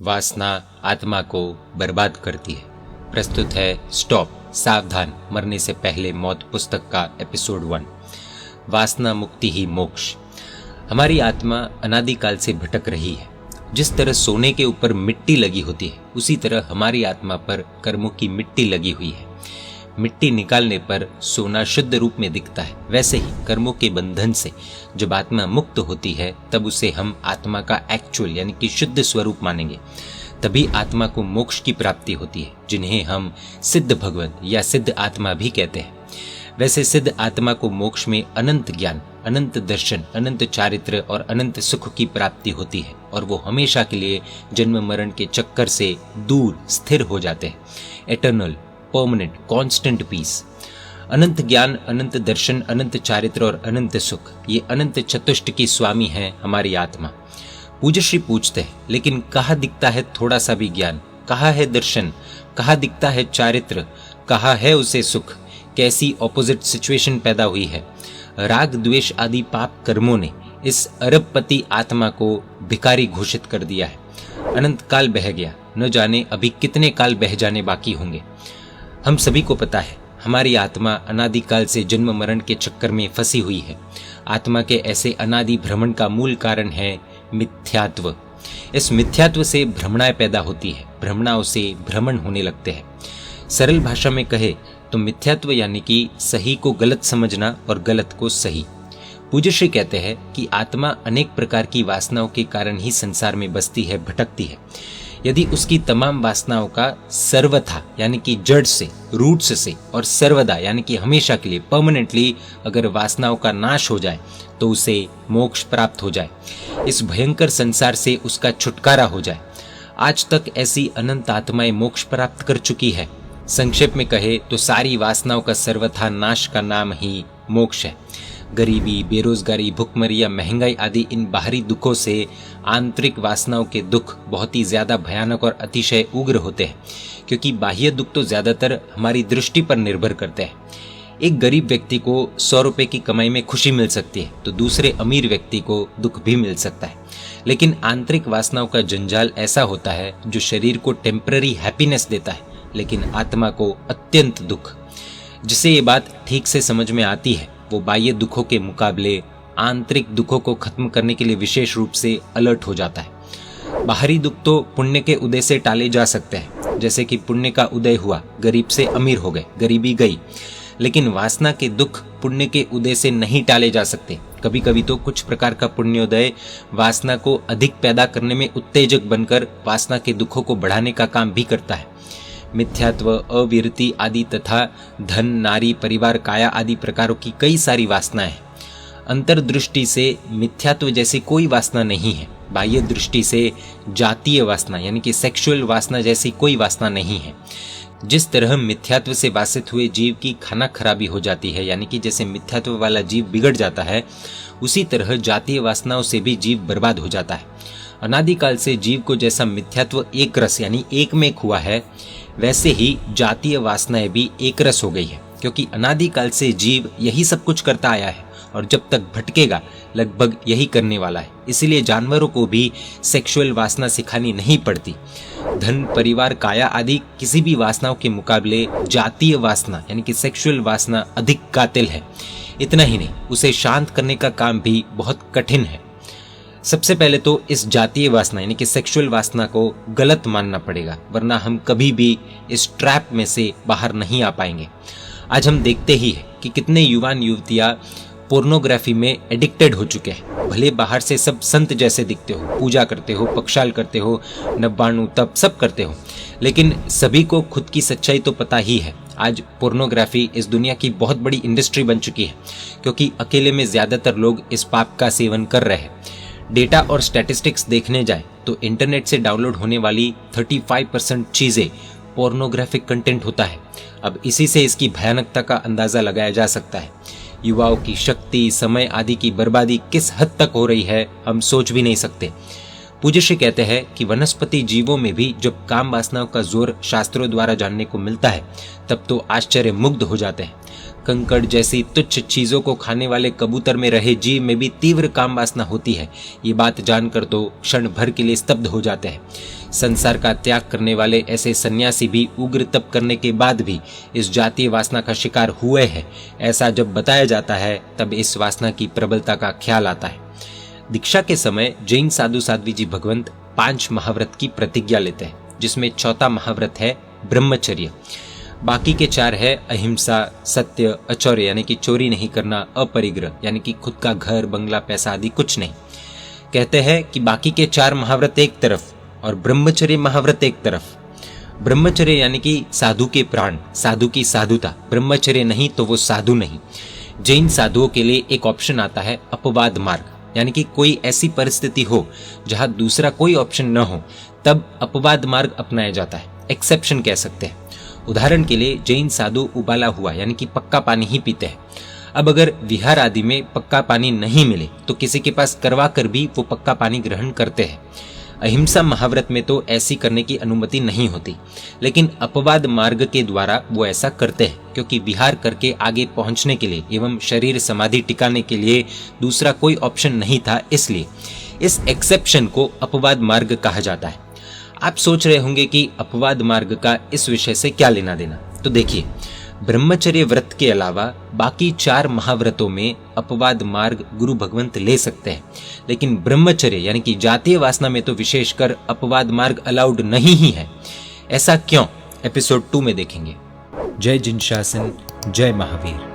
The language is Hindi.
वासना आत्मा को बर्बाद करती है। प्रस्तुत है स्टॉप सावधान मरने से पहले मौत पुस्तक का एपिसोड 1। वासना मुक्ति ही मोक्ष। हमारी आत्मा अनादिकाल से भटक रही है। जिस तरह सोने के ऊपर मिट्टी लगी होती है, उसी तरह हमारी आत्मा पर कर्मों की मिट्टी लगी हुई है। मिट्टी निकालने पर सोना शुद्ध रूप में दिखता है। वैसे ही कर्मों के बंधन से जब आत्मा मुक्त होती है, तब उसे हम आत्मा का एक्चुअल यानी कि शुद्ध स्वरूप मानेंगे। तभी आत्मा को मोक्ष की प्राप्ति होती है, जिन्हें हम सिद्ध भगवत या सिद्ध आत्मा भी कहते हैं। वैसे सिद्ध आत्मा को मोक्ष में अनंत ज्ञान, अनंत दर्शन, अनंत चारित्र और अनंत सुख की प्राप्ति होती है, और वो हमेशा के लिए जन्म मरण के चक्कर से दूर स्थिर हो जाते हैं। Eternal, permanent, constant peace. अनंत ज्ञान, अनंत दर्शन, अनंत चारित्र और अनंत सुख, ये अनंत चतुष्ट की स्वामी है हमारी आत्मा। पूज्यश्री पूछते हैं, लेकिन कहाँ दिखता है थोड़ा सा भी ज्ञान? कहाँ है दर्शन? कहाँ दिखता है चारित्र? कहाँ है उसे सुख? कैसी ऑपोजिट सिचुएशन पैदा हुई है। राग द्वेष आदि पाप कर्मों ने इस अरबपति आत्मा को भिखारी घोषित कर दिया है। अनंत काल बह गया, न जाने अभी कितने काल बह जाने बाकी होंगे। हम सभी को पता है, हमारी आत्मा अनादिकाल से जन्म मरण के चक्कर में फंसी हुई है। आत्मा के ऐसे अनादि भ्रमण का मूल कारण है मिथ्यात्व। इस मिथ्यात्व से भ्रमणाएं पैदा होती है, भ्रमणाओं से भ्रमण होने लगते हैं। सरल भाषा में कहे तो मिथ्यात्व यानी कि सही को गलत समझना और गलत को सही। पूज्यश्री कहते हैं कि आत्मा अनेक प्रकार की वासनाओं के कारण ही संसार में बसती है, भटकती है। यदि उसकी तमाम वासनाओं का सर्वथा यानी कि जड़ से, रूट्स से और सर्वदा यानी कि हमेशा के लिए, परमानेंटली अगर वासनाओं का नाश हो जाए, तो उसे मोक्ष प्राप्त हो जाए, इस भयंकर संसार से उसका छुटकारा हो जाए। आज तक ऐसी अनंत आत्माएं मोक्ष प्राप्त कर चुकी है। संक्षेप में कहे तो सारी वासनाओं का सर्वथा नाश का नाम ही मोक्ष है। गरीबी, बेरोजगारी, भुखमरी या महंगाई आदि इन बाहरी दुखों से आंतरिक वासनाओं के दुख बहुत ही ज्यादा भयानक और अतिशय उग्र होते हैं, क्योंकि बाह्य दुख तो ज्यादातर हमारी दृष्टि पर निर्भर करते हैं। एक गरीब व्यक्ति को 100 रुपए की कमाई में खुशी मिल सकती है, तो दूसरे अमीर व्यक्ति को दुख भी मिल सकता है। लेकिन आंतरिक वासनाओं का जंजाल ऐसा होता है जो शरीर को टेम्पररी हैप्पीनेस देता है, लेकिन आत्मा को अत्यंत दुख। जिसे ये बात ठीक से समझ में आती है, वो बाह्य दुखों के मुकाबले आंतरिक दुखों को खत्म करने के लिए विशेष रूप से अलर्ट हो जाता है। बाहरी दुख तो पुण्य के उदय से टाले जा सकते हैं, जैसे कि पुण्य का उदय हुआ, गरीब से अमीर हो गए, गरीबी गई। लेकिन वासना के दुख पुण्य के उदय से नहीं टाले जा सकते। कभी कभी तो कुछ प्रकार का पुण्योदय वासना को अधिक पैदा करने में उत्तेजक बनकर वासना के दुखों को बढ़ाने का काम भी करता है। मिथ्यात्व, अविरति आदि तथा धन, नारी, परिवार, काया आदि प्रकारों की कई सारी वासनाएं हैं। अंतर्दृष्टि से मिथ्यात्व जैसी कोई वासना नहीं है। बाह्य दृष्टि से जातीय वासना यानी कि सेक्सुअल वासना जैसी कोई वासना नहीं है। जिस तरह मिथ्यात्व से वासित हुए जीव की खाना खराबी हो जाती है, यानी कि जैसे मिथ्यात्व वाला जीव बिगड़ जाता है, उसी तरह जातीय वासनाओं से भी जीव बर्बाद हो जाता है। अनादिकाल से जीव को जैसा मिथ्यात्व एक रस यानी एक में हुआ है, वैसे ही जातीय वासनाएं भी एक रस हो गई है, क्योंकि अनादिकाल से जीव यही सब कुछ करता आया है और जब तक भटकेगा लगभग यही करने वाला है। इसीलिए जानवरों को भी सेक्सुअल वासना सिखानी नहीं पड़ती। धन, परिवार, काया आदि किसी भी वासनाओं के मुकाबले जातीय वासना यानी कि सेक्सुअल वासना अधिक कातिल है। इतना ही नहीं, उसे शांत करने का काम भी बहुत कठिन है। सबसे पहले तो इस जातीय वासना यानी कि सेक्सुअल वासना को गलत मानना पड़ेगा, वरना हम कभी भी इस ट्रैप में से बाहर नहीं आ पाएंगे। आज हम देखते ही हैं कि कितने युवान युवतियां पोर्नोग्राफी में एडिक्टेड हो चुके हैं। भले बाहर से सब संत जैसे दिखते हो, पूजा करते हो, पक्षाल करते हो, नब्बाणु तप सब करते हो, लेकिन सभी को खुद की सच्चाई तो पता ही है। आज पोर्नोग्राफी इस दुनिया की बहुत बड़ी इंडस्ट्री बन चुकी है, क्योंकि अकेले में ज्यादातर लोग इस पाप का सेवन कर रहे हैं। डेटा और स्टैटिस्टिक्स देखने जाए तो इंटरनेट से डाउनलोड होने वाली 35% चीजें पोर्नोग्राफिक कंटेंट होता है। अब इसी से इसकी भयानकता का अंदाजा लगाया जा सकता है। युवाओं की शक्ति, समय आदि की बर्बादी किस हद तक हो रही है, हम सोच भी नहीं सकते। पूज्य श्री कहते हैं कि वनस्पति जीवों में भी जब काम वासनाओं का जोर शास्त्रों द्वारा जानने को मिलता है तब तो आश्चर्य मुग्ध हो जाते हैं। कंकड़ जैसी तुच्छ चीजों को खाने वाले कबूतर में रहे जीव में भी तीव्र काम वासना होती है, ये बात जानकर तो क्षण भर के लिए स्तब्ध हो जाते हैं। संसार का त्याग करने वाले ऐसे सन्यासी भी उग्र तप करने के बाद भी इस जातीय वासना का शिकार हुए हैं, ऐसा जब बताया जाता है तब इस वासना की प्रबलता का ख्याल आता है। दीक्षा के समय जैन साधु साध्वी जी भगवंत 5 महाव्रत की प्रतिज्ञा लेते हैं, जिसमें चौथा महाव्रत है ब्रह्मचर्य। बाकी के 4 है अहिंसा, सत्य, अचौर्य यानी कि चोरी नहीं करना, अपरिग्रह यानी कि खुद का घर बंगला पैसा आदि कुछ नहीं। कहते हैं कि बाकी के 4 महाव्रत एक तरफ और ब्रह्मचर्य महाव्रत एक तरफ। ब्रह्मचर्य यानी कि साधु के प्राण, साधु की साधुता, ब्रह्मचर्य नहीं तो वो साधु नहीं। जैन साधुओं के लिए एक ऑप्शन आता है अपवाद मार्ग, यानी कि कोई ऐसी परिस्थिति हो जहां दूसरा कोई ऑप्शन न हो तब अपवाद मार्ग अपनाया जाता है, एक्सेप्शन कह सकते हैं। उदाहरण के लिए जैन साधु उबाला हुआ यानी कि पक्का पानी ही पीते हैं। अब अगर विहार आदि में पक्का पानी नहीं मिले तो किसी के पास करवा कर भी वो पक्का पानी ग्रहण करते हैं। अहिंसा महाव्रत में तो ऐसी करने की अनुमति नहीं होती, लेकिन अपवाद मार्ग के द्वारा वो ऐसा करते हैं, क्योंकि विहार करके आगे पहुंचने के लिए एवं शरीर समाधि टिकाने के लिए दूसरा कोई ऑप्शन नहीं था, इसलिए इस एक्सेप्शन को अपवाद मार्ग कहा जाता है। आप सोच रहे होंगे कि अपवाद मार्ग का इस विषय से क्या लेना देना, तो देखिए, ब्रह्मचर्य व्रत के अलावा बाकी 4 महाव्रतों में अपवाद मार्ग गुरु भगवंत ले सकते हैं, लेकिन ब्रह्मचर्य यानी कि जातीय वासना में तो विशेषकर अपवाद मार्ग अलाउड नहीं ही है। ऐसा क्यों, एपिसोड 2 में देखेंगे। जय जिनशासन, जय महावीर।